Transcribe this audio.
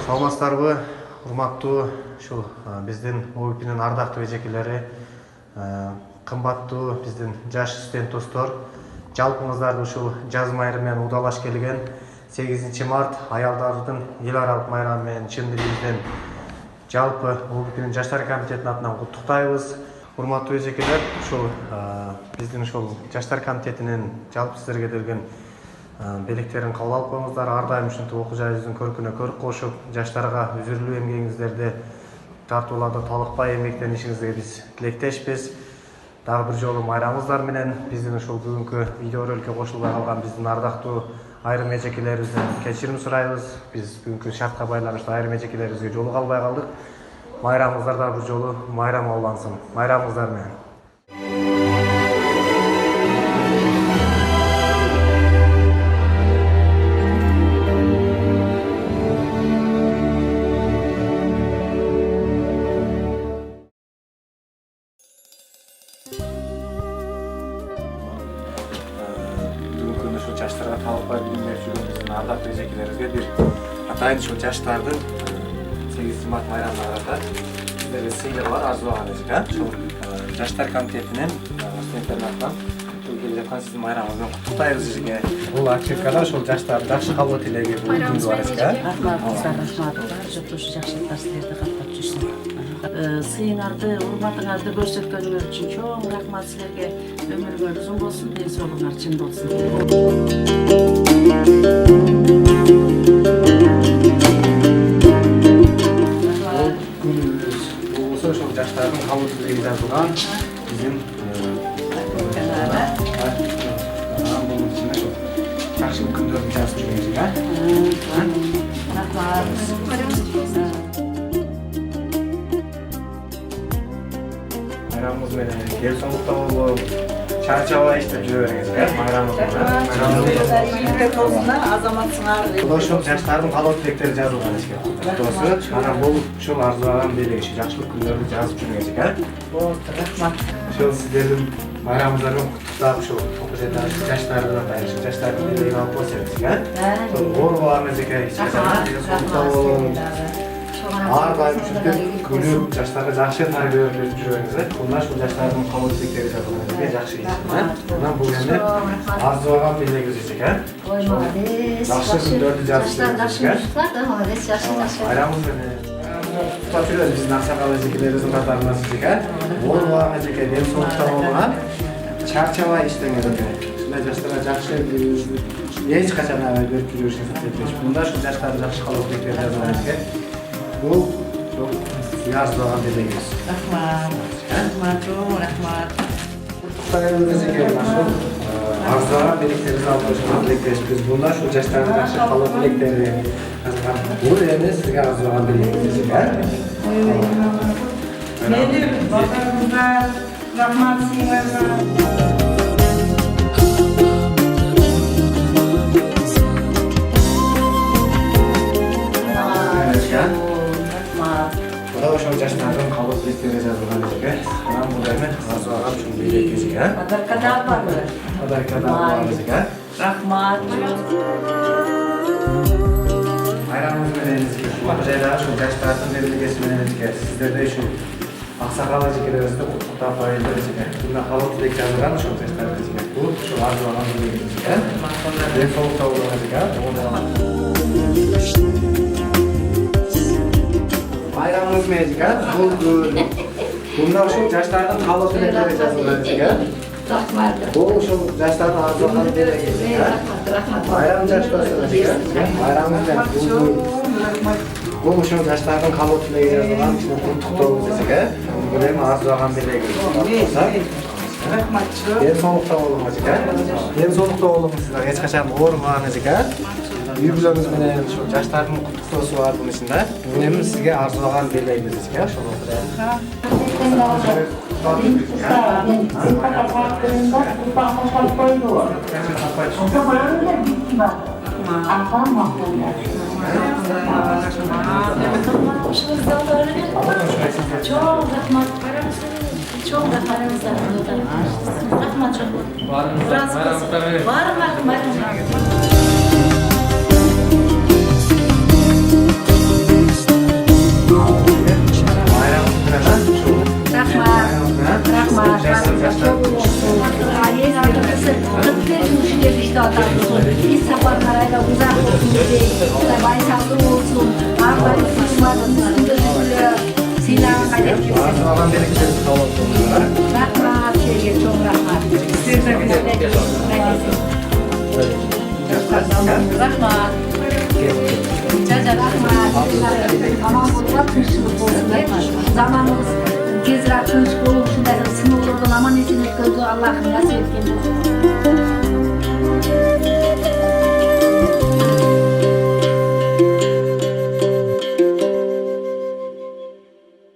Саламатсыздарбы, урматтуу ушул биздин ОУПнин ардактуу эжекелери, кымбаттуу биздин жаш студент достор, жалпыңыздарды ушул жаз майрамы менен удалаш келген 8 март аялдардын эл аралык майрамы менен чын дилибизден жалпы ОУПнин жаштар комитетинин атынан куттуктайбыз. Урматтуу эжекелер, ушул биздин ушул жаштар комитетинин жалпы сиздерге берген белектерин кабыл алып коюңуздар. Ар дайым ушинтип окуу жайыбыздын көркүнө көрк кошуп, жаштарга үзүрлүү эмгегиңиздерди тартууларда талыкпай эмгектенишиңизге биз тилектешпиз. Дагы бир жолу майрамыңыздар менен биздин ушул бүгүнкү видео роликке кошулбай калган биздин ардактуу айрым эжекелерибизден кечирим сурайбыз. Биз бүгүнкү шартка байланыштуу айрым эжекелерибизге жолуга албай калдык. Майрамыңыздар дагы бир жолу майрам улансын. Майрамыңыздар менен. Жаштарга талыкпай билим берип жүргөн биздин ардактуу эжекелерибизге бир атайын ушул жаштардын 8 март майрамына карата сиздерге сыйлыгы бар, арзулаган эжек. Ушул жаштар комитетинин студенттердин атынан келе жаткан сиздин майрамыңыз менен куттуктайбыз эжеке. Бул ачыркада ушул жаштардын жакшы кабыл тилеги бүгүнкү бар эжеке. Рахмат, жуктушу жакшылыктар силерди каттап жүрсүн. Сыйыңарды, урматыңарды көрсөткөнүңөр үчүн чоң рахмат силерге. Өмүрүңөр узун болсун, ден соолугуңар чың болсун. Күнүбүз болсо ошол жаштардын кабыл тилеги жазылган биздин bunun içinde çok çarşılık күндөрүн жазып жүргөнсүз, Рахмат. Майрамыңыз менен кел соңукта болуп, чарчабай иштеп жүрө бериңиз, майрамыңыз менен. Азаматсыңар. Ошол жаштардын кабыл тилектери жазылган эшке. Куттуктоосу, анан бул ушул арзулаган белеги, жакшылык күндөрүн жазып жүргөнсүз, Болду, рахмат. Ошол сиздердин майрамыңыздар менен куттуктап ушул окуу жайдагы жаштардын атайын, жаштардын белегин алып койсоңуз, ооруган эжеке, соңукта болуңуз. Ар дайым ушинтип күлүп, жаштарга жакшы тарбия берип жүргөнүңүз, мына ушул жаштардын кабыл тилектери жазылган эжеке, жакшы иш. Анан бул эми арзулаган белегибиз эжеке. Жакшы күндөрдү жазып жүргөнүз. Майрамыңыз менен. Куттуктап жүрөбүз биздин аксакал эжекелерибиздин катарынан эжеке. Ооруган эжеке, ден соолукта болгуна, чарчабай иштеңиз эжеке. Ушундай жаштарга жакшы эч качан берип жүрүшүңүздү тилектейбиз. Мында ушул жаштардын жакшы кабыл тилектери жазылган эжеке. Бул арзулаган белегибиз. Рахмат. Рахмат. Куттуктайбыз эжеке. Арзулаган белектерибизди алып койушуңузду тилектешпиз. Мында ушул жаштардын жакшы кабыл тилектери жазылган. Бул эми сизге арзулаган белегибиз эжеке. Мени базарыңызга рахмат сыйларга. Ошол жаштардын кабыл тилектери жазылган эжеке. Анан бул эми арзулаган ушул белек эжеке. Подаркада барбы? Подаркада бар эжеке. Рахмат. Майрамыңыз менен эжеке. Окуу жайдагы ушул жаштардын белгиси менен эжеке. Сиздерде ушул аксакал эжекелерибизди куттуктап коелу эжеке. Мына кабыл тилек жазылган ушул жаштар эжеке. Бул ушул арзулаган белек эжеке. Ден соолукта болуңуз эжеке. Майрамыңыз менен эжеке. Мында ушул жаштардын кабыл тилектери жазылган эжеке. Рахмат. Бул ушул жаштардын арзулаган белеги эжеке. Рахмат. Майрам жаштоосу эжеке. Майрамыңыз менен бул ушул жаштардын кабыл тилеги жазылган куттуктообуз эжеке. Бул эми арзулаган белеги. Рахмат. Ден соолукта болуңуз эжеке. Ден соолукта болуңуз, эч качан ооруган эжеке. Үй бүлөңүз менен ушул жаштардын куттуктоосу бар бунун ичинде. Бул эми сизге арзулаган белегибиз эжеке. Çok rahmat. Çok rahmatınızdan. Rahmat çok. Var mı? Rahmat. Çok olsun. Ailenin arkadaşı 45 yıl gelişti adamımız. Biz sabahlarıyla uzak olsun diye. Sabah sağlığı olsun. Ağabey susmadın. Silahın kaybetmesin. Alan dedikleri sağ olsun. Rahmat. Sevgi çok rahmat. Siz de bize rahmat. Caca rahmat. Aman bu yapmışlık olsun. Zamanımız gezir atmış olmuşsun dedim. Sınırlardan aman esiniz kıldı Allah'ın nasip ettiğini.